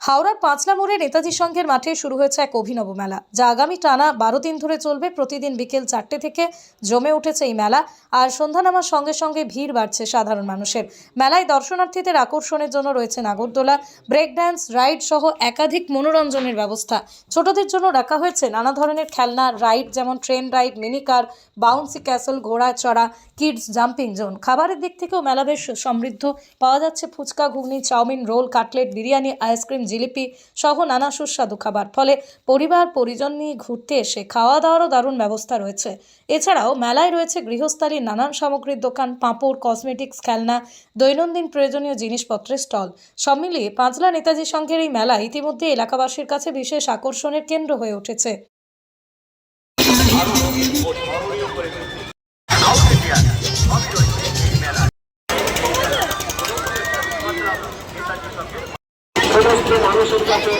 হাওড়ার পাঁচলা মোড়ে নেতাজি সংঘের মাঠে শুরু হয়েছে এক অভিনব মেলা, যা আগামী টানা 12 দিন ধরে চলবে। প্রতিদিন বিকেল 4টে থেকে জমে উঠেছে এই মেলা, আর সন্ধ্যা নামার সঙ্গে সঙ্গে ভিড় বাড়ছে সাধারণ মানুষের। মেলায় দর্শনার্থীদের আকর্ষণের জন্য রয়েছে নাগরদোলা, ব্রেক ড্যান্স, রাইড সহ একাধিক মনোরঞ্জনের ব্যবস্থা। ছোটদের জন্য রাখা হয়েছে নানা ধরনের খেলনা, রাইড যেমন ট্রেন রাইড, মিনি কার, বাউন্সি ক্যাসেল, ঘোড়া চড়া, কিডস জাম্পিং জোন। খাবারের দিক থেকেও মেলা বেশ সমৃদ্ধ। পাওয়া যাচ্ছে phuchka, ghugni, chowmein, roll, cutlet, biryani, ice cream, jilipi সহ নানা সুস্বাদু খাবার। ফলে পরিবার পরিজন নিয়ে ঘুরতে এসে খাওয়া দাওয়ারও দারুণ ব্যবস্থা রয়েছে। এছাড়াও মেলায় রয়েছে গৃহস্থালীর নানান সামগ্রীর দোকান, পাঁপড়, কসমেটিক্স, খেলনা, দৈনন্দিন প্রয়োজনীয় জিনিসপত্রের স্টল। সব মিলিয়ে পাঁচলা নেতাজি সংঘের এই মেলা ইতিমধ্যে এলাকাবাসীর কাছে বিশেষ আকর্ষণের কেন্দ্র হয়ে উঠেছে। সমস্ত মানুষের কাছে